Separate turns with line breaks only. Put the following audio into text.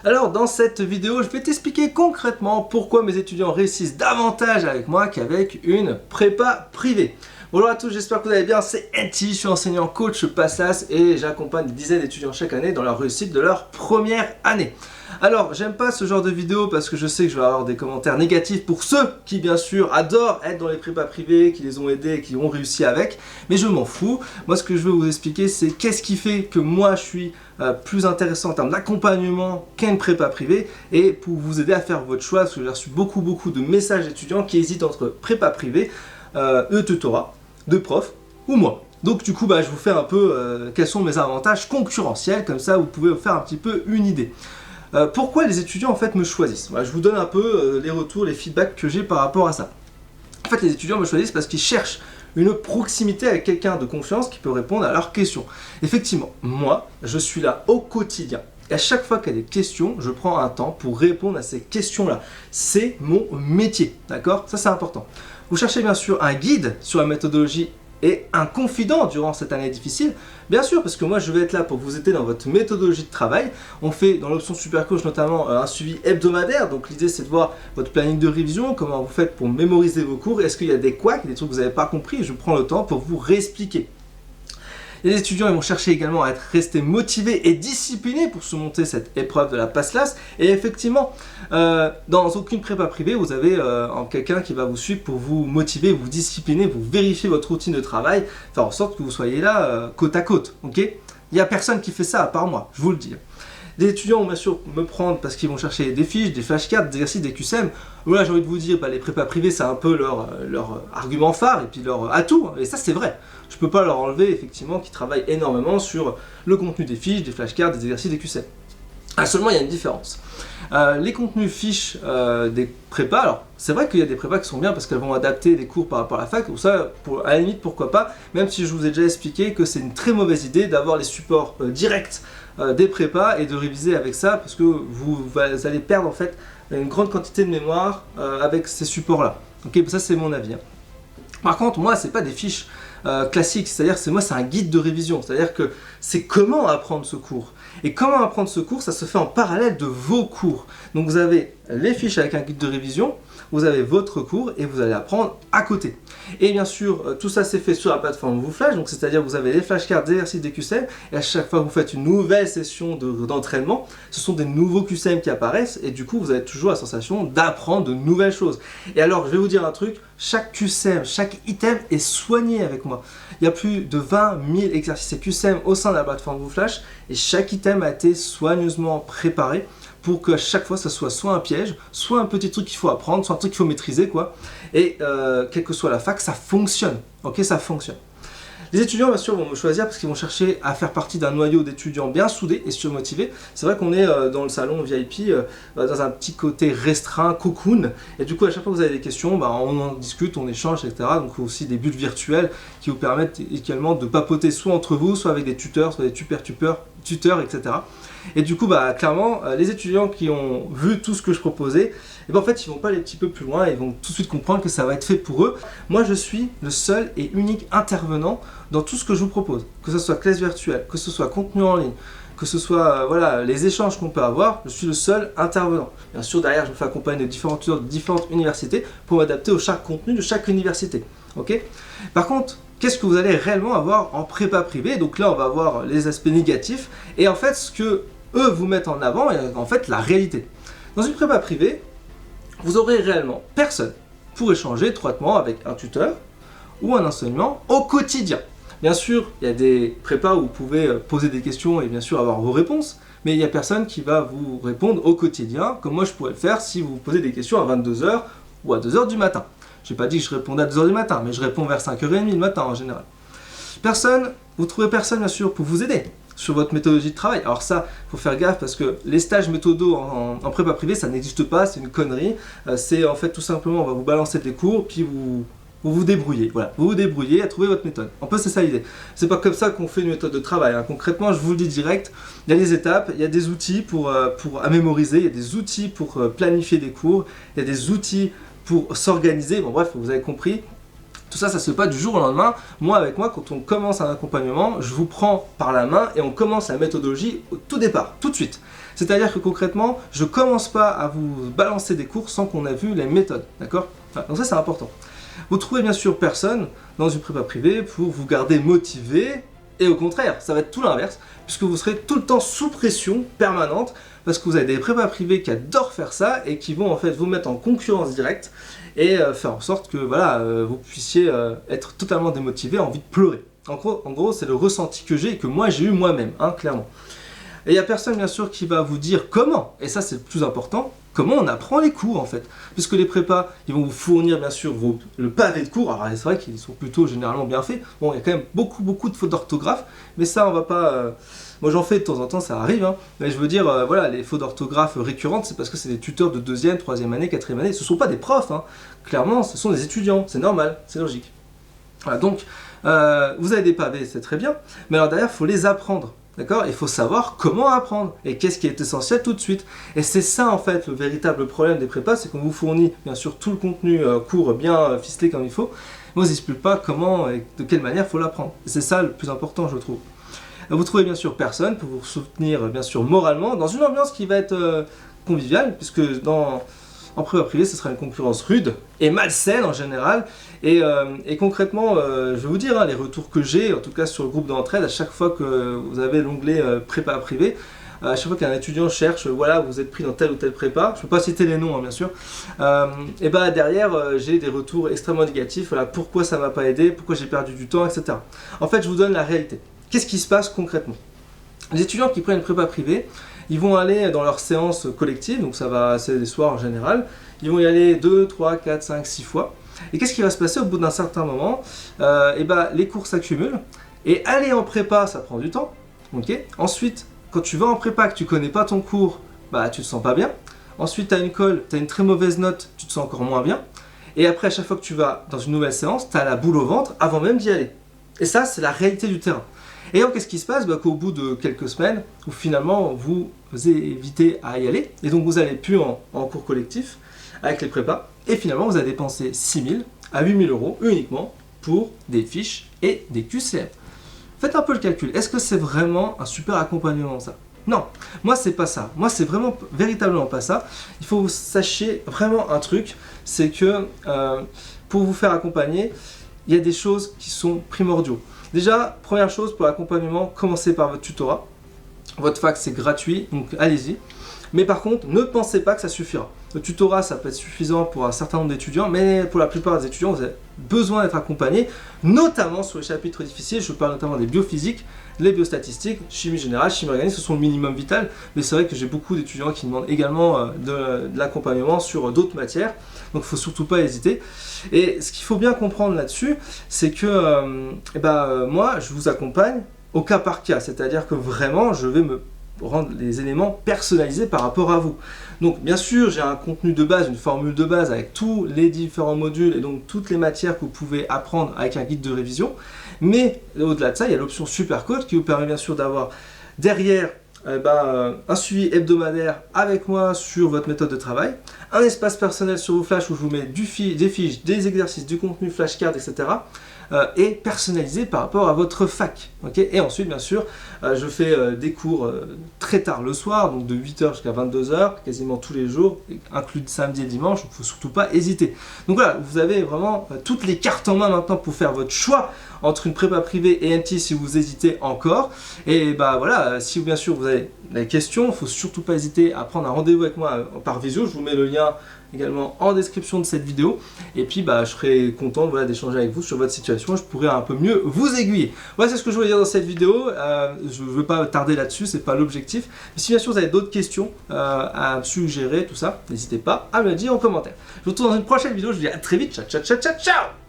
Alors dans cette vidéo, je vais t'expliquer concrètement pourquoi mes étudiants réussissent davantage avec moi qu'avec une prépa privée. Bonjour à tous, j'espère que vous allez bien, c'est Eti, je suis enseignant coach PASSAS et j'accompagne des dizaines d'étudiants chaque année dans leur réussite de leur première année. Alors, j'aime pas ce genre de vidéo parce que je sais que je vais avoir des commentaires négatifs pour ceux qui, bien sûr, adorent être dans les prépas privées, qui les ont aidés et qui ont réussi avec, mais je m'en fous. Moi, ce que je veux vous expliquer, c'est qu'est-ce qui fait que moi, je suis plus intéressant en termes d'accompagnement qu'une prépa privée et pour vous aider à faire votre choix, parce que j'ai reçu beaucoup de messages d'étudiants qui hésitent entre prépa privée, tutorat, de prof ou moi. Donc du coup, je vous fais un peu quels sont mes avantages concurrentiels, comme ça vous pouvez vous faire un petit peu une idée. Pourquoi les étudiants en fait me choisissent? Voilà, je vous donne un peu les retours, les feedbacks que j'ai par rapport à ça. En fait, les étudiants me choisissent parce qu'ils cherchent une proximité avec quelqu'un de confiance qui peut répondre à leurs questions. Effectivement, moi, je suis là au quotidien. Et à chaque fois qu'il y a des questions, je prends un temps pour répondre à ces questions-là. C'est mon métier, d'accord? Ça, c'est important. Vous cherchez bien sûr un guide sur la méthodologie et un confident durant cette année difficile, bien sûr, parce que moi je vais être là pour vous aider dans votre méthodologie de travail. On fait dans l'option Super Coach notamment un suivi hebdomadaire, donc l'idée c'est de voir votre planning de révision, comment vous faites pour mémoriser vos cours, est-ce qu'il y a des couacs, des trucs que vous n'avez pas compris, je prends le temps pour vous réexpliquer. Les étudiants ils vont chercher également à rester motivés et disciplinés pour surmonter cette épreuve de la PASSLAS. Et effectivement, dans aucune prépa privée, vous avez quelqu'un qui va vous suivre pour vous motiver, vous discipliner, vous vérifier votre routine de travail, faire en sorte que vous soyez là côte à côte. Il n'y a personne qui fait ça à part moi, je vous le dis. Les étudiants vont bien sûr me prendre parce qu'ils vont chercher des fiches, des flashcards, des exercices, des QCM. Voilà, j'ai envie de vous dire, les prépas privées, c'est un peu leur argument phare et puis leur atout. Et ça, c'est vrai. Je ne peux pas leur enlever, effectivement, qu'ils travaillent énormément sur le contenu des fiches, des flashcards, des exercices, des QCM. Seulement, il y a une différence. Les contenus fiches des prépas, alors c'est vrai qu'il y a des prépas qui sont bien parce qu'elles vont adapter les cours par rapport à la fac, ou ça, à la limite, pourquoi pas, même si je vous ai déjà expliqué que c'est une très mauvaise idée d'avoir les supports directs des prépas et de réviser avec ça parce que vous allez perdre en fait une grande quantité de mémoire avec ces supports-là. Ça c'est mon avis. Par contre, moi, c'est pas des fiches classiques, c'est-à-dire que c'est un guide de révision, c'est-à-dire que c'est comment apprendre ce cours. Et comment apprendre ce cours, ça se fait en parallèle de vos cours. Donc vous avez les fiches avec un guide de révision, vous avez votre cours et vous allez apprendre à côté. Et bien sûr, tout ça c'est fait sur la plateforme WooFlash, donc c'est-à-dire que vous avez les flashcards, des exercices, des QCM, et à chaque fois que vous faites une nouvelle session d'entraînement, ce sont des nouveaux QCM qui apparaissent, et du coup vous avez toujours la sensation d'apprendre de nouvelles choses. Et alors, je vais vous dire un truc, chaque QCM, chaque item est soigné avec moi. Il y a plus de 20 000 exercices et QCM au sein de la plateforme WooFlash, et chaque item a été soigneusement préparé pour qu'à chaque fois ça soit un piège, soit un petit truc qu'il faut apprendre, soit un truc qu'il faut maîtriser quoi. Et quelle que soit la fac, ça fonctionne. Ça fonctionne. Les étudiants bien sûr vont me choisir parce qu'ils vont chercher à faire partie d'un noyau d'étudiants bien soudés et surmotivés. C'est vrai qu'on est dans le salon VIP, dans un petit côté restreint, cocoon. Et du coup à chaque fois que vous avez des questions, on en discute, on échange, etc. Donc aussi des bulles virtuelles qui vous permettent également de papoter soit entre vous, soit avec des tuteurs, soit des tuteurs, etc. Et du coup, clairement, les étudiants qui ont vu tout ce que je proposais, en fait, ils vont pas aller un petit peu plus loin, ils vont tout de suite comprendre que ça va être fait pour eux. Moi, je suis le seul et unique intervenant dans tout ce que je vous propose, que ce soit classe virtuelle, que ce soit contenu en ligne, que ce soit les échanges qu'on peut avoir, je suis le seul intervenant. Bien sûr, derrière, je me fais accompagner de différents tuteurs de différentes universités pour m'adapter au chaque contenu de chaque université. Par contre, qu'est-ce que vous allez réellement avoir en prépa privée? Donc là, on va voir les aspects négatifs et en fait, ce que eux vous mettent en avant est en fait la réalité. Dans une prépa privée, vous aurez réellement personne pour échanger étroitement avec un tuteur ou un enseignant au quotidien. Bien sûr, il y a des prépas où vous pouvez poser des questions et bien sûr avoir vos réponses, mais il n'y a personne qui va vous répondre au quotidien, comme moi je pourrais le faire si vous posez des questions à 22 h ou à 2 h du matin. Je n'ai pas dit que je répondais à 2 h du matin, mais je réponds vers 5 h 30 le matin en général. Vous trouvez personne bien sûr pour vous aider sur votre méthodologie de travail. Alors ça, il faut faire gaffe parce que les stages méthodo en prépa privée, ça n'existe pas, c'est une connerie. C'est en fait tout simplement, on va vous balancer des cours, puis vous débrouillez. Voilà, vous vous débrouillez à trouver votre méthode. Un peu c'est ça l'idée. C'est pas comme ça qu'on fait une méthode de travail. Concrètement, je vous le dis direct, il y a des étapes, il y a des outils à mémoriser, il y a des outils pour planifier des cours, il y a des outils pour s'organiser. Bon bref, vous avez compris. Tout ça, ça ne se fait pas du jour au lendemain. Moi, avec moi, quand on commence un accompagnement, je vous prends par la main et on commence la méthodologie au tout départ, tout de suite. C'est-à-dire que concrètement, je commence pas à vous balancer des cours sans qu'on ait vu les méthodes, d'accord? Voilà, donc ça c'est important. Vous trouvez bien sûr personne dans une prépa privée pour vous garder motivé, et au contraire, ça va être tout l'inverse, puisque vous serez tout le temps sous pression permanente, parce que vous avez des prépas privés qui adorent faire ça, et qui vont en fait vous mettre en concurrence directe, et faire en sorte que voilà, vous puissiez être totalement démotivé, envie de pleurer. En gros c'est le ressenti que j'ai et que moi j'ai eu moi-même, hein, clairement. Et il n'y a personne bien sûr qui va vous dire comment, et ça c'est le plus important, comment on apprend les cours en fait. Puisque les prépas, ils vont vous fournir bien sûr le pavé de cours, alors c'est vrai qu'ils sont plutôt généralement bien faits. Bon, il y a quand même beaucoup de fautes d'orthographe, mais ça on va pas... Moi j'en fais de temps en temps, ça arrive, hein. Mais je veux dire, voilà, les fautes d'orthographe récurrentes, c'est parce que c'est des tuteurs de 2e, 3e année, 4e année, ce ne sont pas des profs, hein. Clairement, ce sont des étudiants, c'est normal, c'est logique. Voilà, donc, vous avez des pavés, c'est très bien, mais alors derrière, il faut les apprendre. D'accord? Il faut savoir comment apprendre et qu'est-ce qui est essentiel tout de suite. Et c'est ça en fait le véritable problème des prépas, c'est qu'on vous fournit bien sûr tout le contenu court bien ficelé comme il faut, mais on ne vous explique pas comment et de quelle manière il faut l'apprendre. C'est ça le plus important je trouve. Vous trouvez bien sûr personne pour vous soutenir bien sûr moralement dans une ambiance qui va être conviviale, puisque en prépa privée, ce sera une concurrence rude et malsaine en général. Et concrètement, je vais vous dire, hein, les retours que j'ai, en tout cas sur le groupe d'entraide, à chaque fois que vous avez l'onglet prépa privée, à chaque fois qu'un étudiant cherche, voilà, vous êtes pris dans telle ou telle prépa, je ne peux pas citer les noms, hein, bien sûr, et bah derrière, j'ai des retours extrêmement négatifs, voilà, pourquoi ça ne m'a pas aidé, pourquoi j'ai perdu du temps, etc. En fait, je vous donne la réalité. Qu'est-ce qui se passe concrètement? Les étudiants qui prennent une prépa privée, ils vont aller dans leur séance collective, donc c'est les soirs en général, ils vont y aller 2, 3, 4, 5, 6 fois. Et qu'est-ce qui va se passer au bout d'un certain moment? Et bah, les cours s'accumulent, et aller en prépa, ça prend du temps. Okay. Ensuite, quand tu vas en prépa, que tu connais pas ton cours, bah, tu te sens pas bien. Ensuite, tu as une colle, tu as une très mauvaise note, tu te sens encore moins bien. Et après, à chaque fois que tu vas dans une nouvelle séance, tu as la boule au ventre avant même d'y aller. Et ça, c'est la réalité du terrain. Et donc, qu'est-ce qui se passe? Bah, qu'au bout de quelques semaines, où finalement, vous évitez à y aller, et donc vous allez plus en cours collectif avec les prépas, et finalement, vous avez dépensé 6 000 à 8 000 euros uniquement pour des fiches et des QCM. Faites un peu le calcul. Est-ce que c'est vraiment un super accompagnement, ça? Non, moi, c'est pas ça. Moi, c'est vraiment véritablement pas ça. Il faut que vous sachiez vraiment un truc, c'est que pour vous faire accompagner, il y a des choses qui sont primordiaux. Déjà, première chose pour l'accompagnement, commencez par votre tutorat. Votre fac, c'est gratuit, donc allez-y. Mais par contre, ne pensez pas que ça suffira. Le tutorat, ça peut être suffisant pour un certain nombre d'étudiants, mais pour la plupart des étudiants, vous avez besoin d'être accompagné, notamment sur les chapitres difficiles. Je parle notamment des biophysiques, les biostatistiques, chimie générale, chimie organique, ce sont le minimum vital. Mais c'est vrai que j'ai beaucoup d'étudiants qui demandent également de l'accompagnement sur d'autres matières. Donc il ne faut surtout pas hésiter. Et ce qu'il faut bien comprendre là-dessus, c'est que moi, je vous accompagne au cas par cas. C'est-à-dire que vraiment, je vais me rendre les éléments personnalisés par rapport à vous. Donc bien sûr, j'ai un contenu de base, une formule de base avec tous les différents modules et donc toutes les matières que vous pouvez apprendre avec un guide de révision. Mais au-delà de ça, il y a l'option Super Coach qui vous permet bien sûr d'avoir derrière un suivi hebdomadaire avec moi sur votre méthode de travail, un espace personnel sur vos flashs où je vous mets des fiches, des exercices, du contenu, flashcards, etc. Et personnalisé par rapport à votre fac. Okay, et ensuite, bien sûr, je fais des cours très tard le soir, donc de 8h jusqu'à 22h, quasiment tous les jours, inclus samedi et dimanche, donc il ne faut surtout pas hésiter. Donc voilà, vous avez vraiment toutes les cartes en main maintenant pour faire votre choix entre une prépa privée et NT si vous hésitez encore. Et bah voilà, si bien sûr vous avez des questions, il ne faut surtout pas hésiter à prendre un rendez-vous avec moi par visio. Je vous mets le lien également en description de cette vidéo. Et puis je serai content d'échanger avec vous sur votre situation. Je pourrai un peu mieux vous aiguiller. Voilà, c'est ce que je voulais dire dans cette vidéo. Je ne veux pas tarder là-dessus, c'est pas l'objectif. Mais si bien sûr vous avez d'autres questions à me suggérer, tout ça, n'hésitez pas à me le dire en commentaire. Je vous retrouve dans une prochaine vidéo. Je vous dis à très vite. Ciao, ciao, ciao, ciao, ciao.